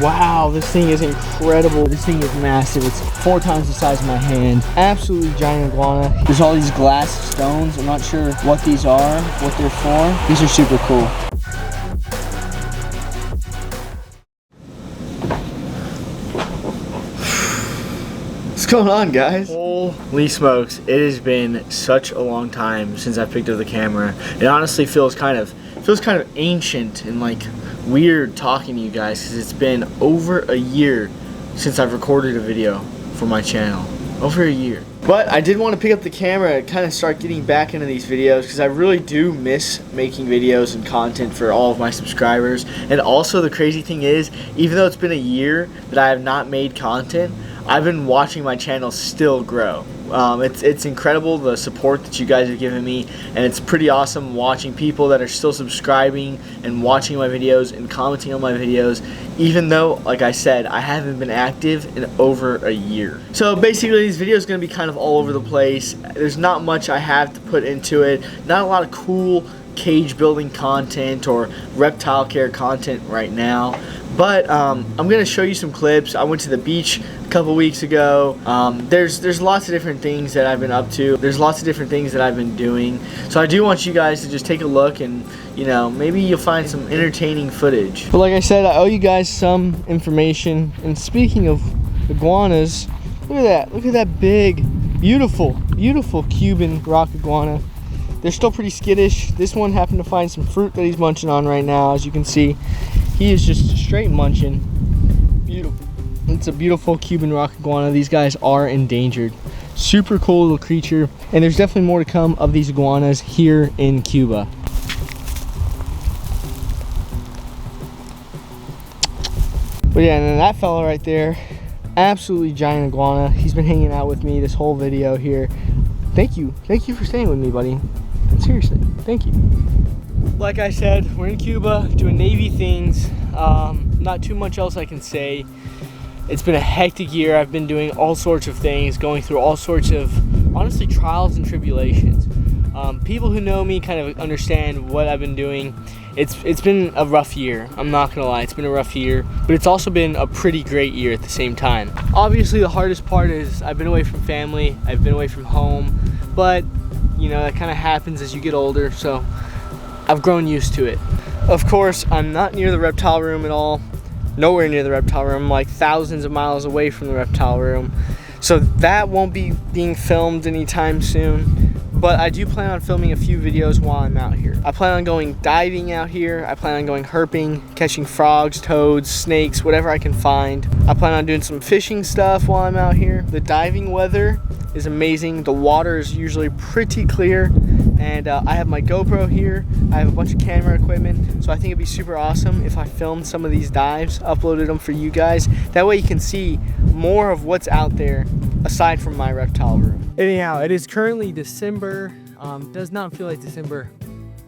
Wow, this thing is incredible. This thing is massive. It's 4 times the size of my hand. Absolutely giant iguana. There's all these glass stones. I'm not sure what these are, what they're for. These are super cool. What's going on, guys? Holy smokes, it has been such a long time since I picked up the camera. It honestly feels kind of ancient and like weird talking to you guys because it's been over a year since I've recorded a video for my channel. Over a year. But I did want to pick up the camera and kind of start getting back into these videos because I really do miss making videos and content for all of my subscribers. And also the crazy thing is, even though it's been a year that I have not made content, I've been watching my channel still grow. It's incredible the support that you guys have given me, and it's pretty awesome watching people that are still subscribing and watching my videos and commenting on my videos, even though, like I said, I haven't been active in over a year. So basically these videos are going to be kind of all over the place. There's not much I have to put into it, not a lot of cool cage building content or reptile care content right now. But I'm going to show you some clips. I went to the beach a couple weeks ago. There's lots of different things that I've been up to. There's lots of different things that I've been doing. So I do want you guys to just take a look and, you know, maybe you'll find some entertaining footage. But like I said, I owe you guys some information. And speaking of iguanas, look at that. Look at that big, beautiful, beautiful Cuban rock iguana. They're still pretty skittish. This one happened to find some fruit that he's munching on right now, as you can see. He is just straight munching. Beautiful. It's a beautiful Cuban rock iguana. These guys are endangered. Super cool little creature. And there's definitely more to come of these iguanas here in Cuba. But yeah, and then that fella right there, absolutely giant iguana. He's been hanging out with me this whole video here. Thank you for staying with me, buddy. Seriously, thank you. Like I said, we're in Cuba doing Navy things. Not too much else I can say. It's been a hectic year. I've been doing all sorts of things, going through all sorts of, honestly, trials and tribulations. People who know me kind of understand what I've been doing. It's been a rough year. I'm not gonna lie, it's been a rough year, but it's also been a pretty great year at the same time. Obviously, the hardest part is I've been away from family, I've been away from home, but you know, that kind of happens as you get older, so I've grown used to it. Of course, I'm not near the reptile room at all. Nowhere near the reptile room. I'm like thousands of miles away from the reptile room. So that won't be being filmed anytime soon. But I do plan on filming a few videos while I'm out here. I plan on going diving out here. I plan on going herping, catching frogs, toads, snakes, whatever I can find. I plan on doing some fishing stuff while I'm out here. The diving weather is amazing. The water is usually pretty clear. And I have my GoPro here. I have a bunch of camera equipment. So I think it'd be super awesome if I filmed some of these dives, uploaded them for you guys. That way you can see more of what's out there aside from my reptile room. Anyhow, it is currently December. Does not feel like December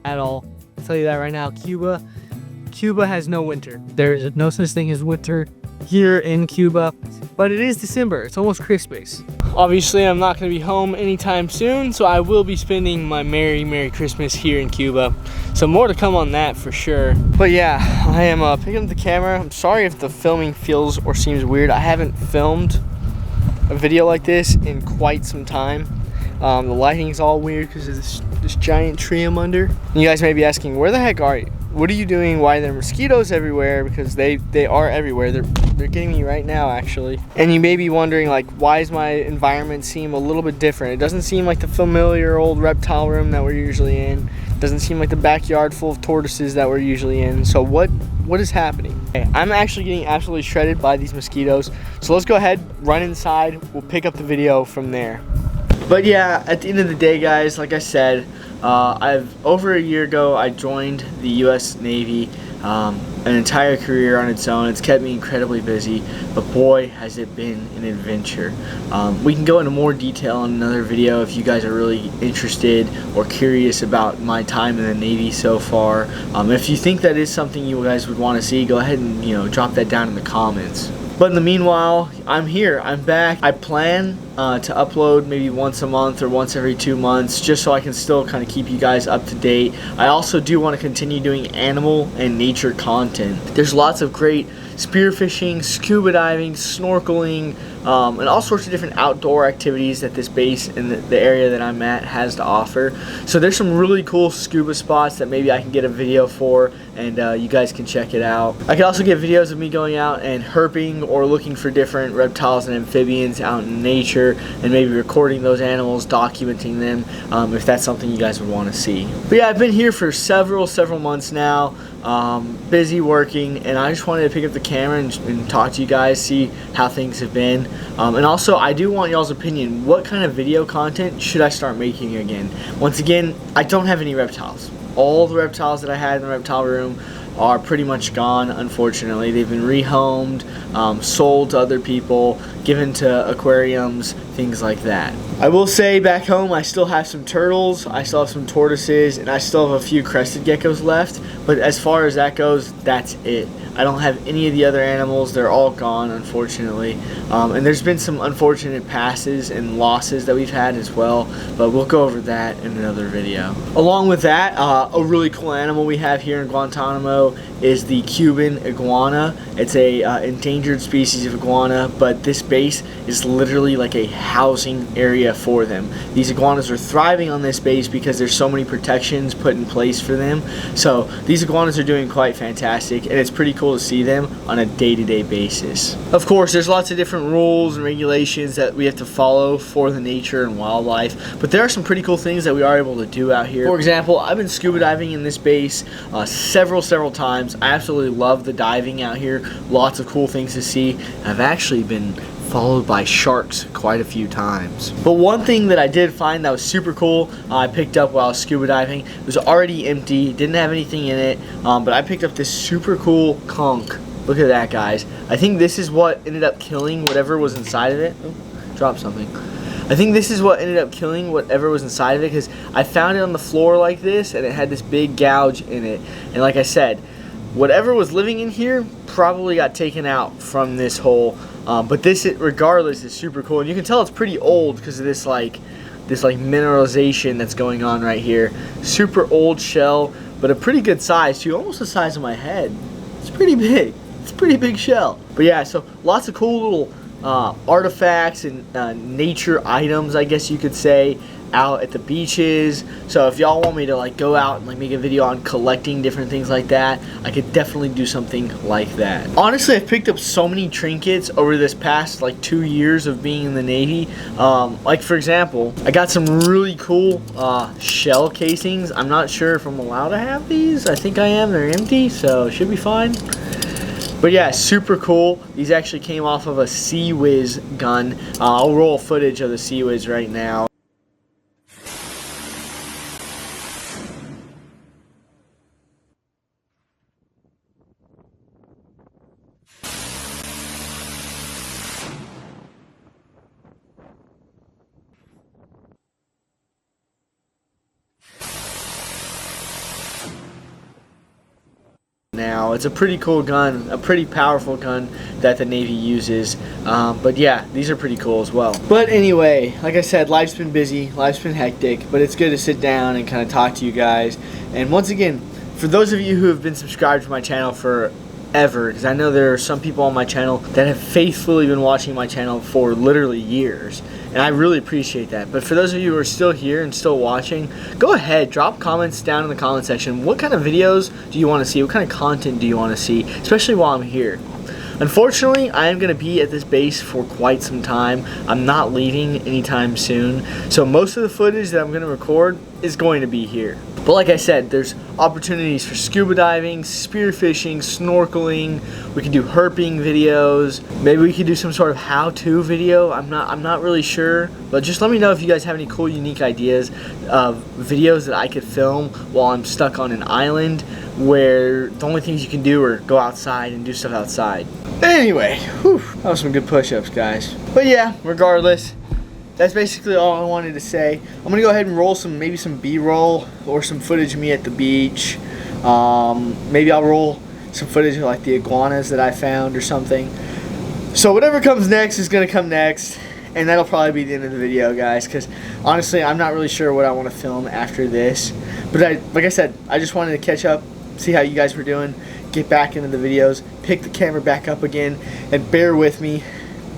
at all. I'll tell you that right now. Cuba has no winter. There is no such thing as winter here in Cuba, but it is December. It's almost Christmas. Obviously, I'm not going to be home anytime soon, so I will be spending my Merry Christmas here in Cuba. So more to come on that for sure. But yeah, I am picking up the camera. I'm sorry if the filming feels or seems weird. I haven't filmed a video like this in quite some time. The lighting's all weird because of this giant tree I'm under. And you guys may be asking, where the heck are you? What are you doing? Why are there mosquitoes everywhere? Because they are everywhere. They're getting me right now, actually. And you may be wondering, like, why does my environment seem a little bit different? It doesn't seem like the familiar old reptile room that we're usually in. It doesn't seem like the backyard full of tortoises that we're usually in. So what is happening? Okay, I'm actually getting absolutely shredded by these mosquitoes. So let's go ahead, run inside. We'll pick up the video from there. But yeah, at the end of the day, guys, like I said, over a year ago, I joined the U.S. Navy. An entire career on its own. It's kept me incredibly busy, but boy, has it been an adventure. We can go into more detail in another video if you guys are really interested or curious about my time in the Navy so far. If you think that is something you guys would want to see, go ahead and drop that down in the comments. But in the meanwhile, I'm here. I'm back. I plan to upload maybe once a month or once every 2 months, just so I can still kind of keep you guys up to date. I also do want to continue doing animal and nature content. There's lots of great spearfishing, scuba diving, snorkeling, and all sorts of different outdoor activities that this base in the area that I'm at has to offer. So there's some really cool scuba spots that maybe I can get a video for, and you guys can check it out. I can also get videos of me going out and herping or looking for different reptiles and amphibians out in nature, and maybe recording those animals, documenting them, if that's something you guys would want to see. But yeah, I've been here for several months now, busy working, and I just wanted to pick up the camera and talk to you guys, see how things have been. And also, I do want y'all's opinion. What kind of video content should I start making again? Once again, I don't have any reptiles. All the reptiles that I had in the reptile room are pretty much gone, unfortunately. They've been rehomed, sold to other people, given to aquariums, things like that. I will say back home I still have some turtles, I still have some tortoises, and I still have a few crested geckos left, but as far as that goes, that's it. I don't have any of the other animals. They're all gone, unfortunately. And there's been some unfortunate passes and losses that we've had as well, but we'll go over that in another video. Along with that, a really cool animal we have here in Guantanamo is the Cuban iguana. It's a endangered species of iguana, but this base is literally like a housing area for them. These iguanas are thriving on this base because there's so many protections put in place for them. So these iguanas are doing quite fantastic, and it's pretty cool to see them on a day-to-day basis. Of course, there's lots of different rules and regulations that we have to follow for the nature and wildlife, but there are some pretty cool things that we are able to do out here. For example, I've been scuba diving in this base several times. I absolutely love the diving out here. Lots of cool things to see. I've actually been followed by sharks quite a few times. But one thing that I did find that was super cool, I picked up while I was scuba diving. It was already empty, didn't have anything in it, but I picked up this super cool conch. Look at that, guys. I think this is what ended up killing whatever was inside of it. Oh, dropped something. I think this is what ended up killing whatever was inside of it, because I found it on the floor like this, and it had this big gouge in it. And like I said, whatever was living in here probably got taken out from this hole. But this, regardless, is super cool, and you can tell it's pretty old because of this like mineralization that's going on right here. Super old shell, but a pretty good size too, almost the size of my head. It's pretty big. It's a pretty big shell. But yeah, so lots of cool little artifacts and nature items, I guess you could say, out at the beaches. So if y'all want me to like go out and like make a video on collecting different things like that, I could definitely do something like that. Honestly, I've picked up so many trinkets over this past like 2 years of being in the Navy. Like for example, I got some really cool shell casings. I'm not sure if I'm allowed to have these. I think I am. They're empty, so it should be fine. But yeah, super cool. These actually came off of a Sea Whiz gun. I'll roll footage of the Sea Whiz right now. Now it's a pretty cool gun, a pretty powerful gun that the Navy uses, but yeah, these are pretty cool as well. But anyway, like I said, life's been busy, life's been hectic, but it's good to sit down and kind of talk to you guys. And once again, for those of you who have been subscribed to my channel for ever, because I know there are some people on my channel that have faithfully been watching my channel for literally years, and I really appreciate that. But for those of you who are still here and still watching, go ahead, drop comments down in the comment section. What kind of videos do you want to see? What kind of content do you want to see, especially while I'm here? Unfortunately, I am going to be at this base for quite some time. I'm not leaving anytime soon, so most of the footage that I'm going to record is going to be here. But like I said, there's opportunities for scuba diving, spearfishing, snorkeling. We can do herping videos. Maybe we could do some sort of how-to video. I'm not really sure, but just let me know if you guys have any cool, unique ideas of videos that I could film while I'm stuck on an island where the only things you can do are go outside and do stuff outside. Anyway, whew, that was some good push-ups, guys. But yeah, regardless, that's basically all I wanted to say. I'm gonna go ahead and roll maybe some B-roll or some footage of me at the beach. Maybe I'll roll some footage of like the iguanas that I found or something. So whatever comes next is gonna come next, and that'll probably be the end of the video, guys, because honestly I'm not really sure what I want to film after this. But like I said, I just wanted to catch up, see how you guys were doing, get back into the videos, pick the camera back up again, and bear with me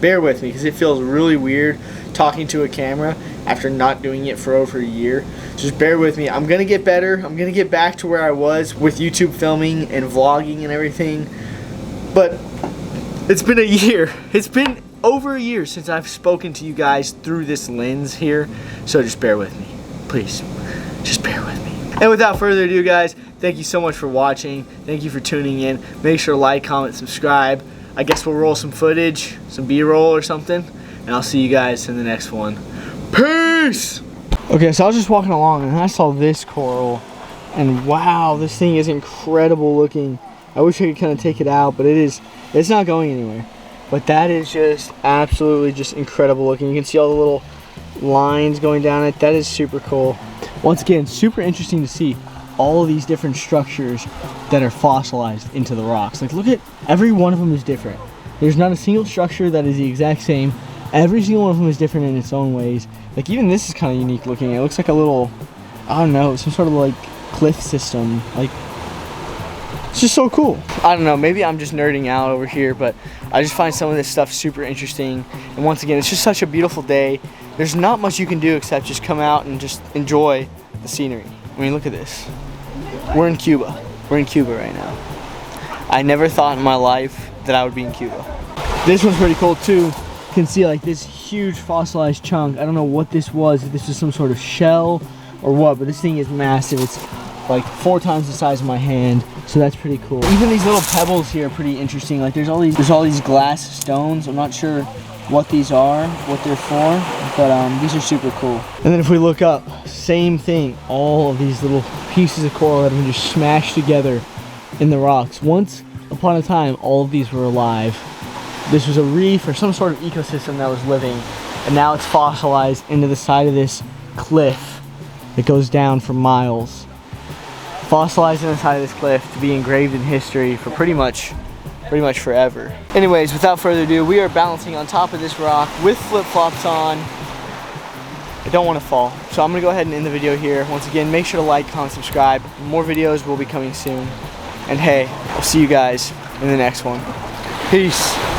because it feels really weird talking to a camera after not doing it for over a year. Just bear with me. I'm gonna get better. I'm gonna get back to where I was with YouTube filming and vlogging and everything. But it's been a year. It's been over a year since I've spoken to you guys through this lens here. So just bear with me, please. Just bear with me. And without further ado, guys, thank you so much for watching. Thank you for tuning in. Make sure to like, comment, subscribe. I guess we'll roll some footage, some B-roll or something, and I'll see you guys in the next one. Peace! Okay, so I was just walking along and I saw this coral, and wow, this thing is incredible looking. I wish I could kind of take it out, but it's not going anywhere. But that is just absolutely just incredible looking. You can see all the little lines going down it. That is super cool. Once again, super interesting to see all of these different structures that are fossilized into the rocks. Like, look at, every one of them is different. There's not a single structure that is the exact same. Every single one of them is different in its own ways. Like, even this is kind of unique looking. It looks like a little, I don't know, some sort of like cliff system. Like, it's just so cool. I don't know, maybe I'm just nerding out over here, but I just find some of this stuff super interesting. And once again, it's just such a beautiful day. There's not much you can do except just come out and just enjoy the scenery. I mean, look at this. We're in Cuba. We're in Cuba right now. I never thought in my life that I would be in Cuba. This one's pretty cool too. You can see like this huge fossilized chunk. I don't know what this was, if this was some sort of shell or what, but this thing is massive. It's like 4 times the size of my hand, so that's pretty cool. Even these little pebbles here are pretty interesting. Like there's all these glass stones. I'm not sure what these are, what they're for, but these are super cool. And then if we look up, same thing. All of these little pieces of coral that have been just smashed together in the rocks. Once upon a time, all of these were alive. This was a reef or some sort of ecosystem that was living, and now it's fossilized into the side of this cliff that goes down for miles. Fossilized in the side of this cliff to be engraved in history for pretty much forever. Anyways, without further ado, we are balancing on top of this rock with flip-flops on. I don't want to fall, so I'm gonna go ahead and end the video here. Once again, make sure to like, comment, subscribe. More videos will be coming soon. And hey, I'll see you guys in the next one. Peace.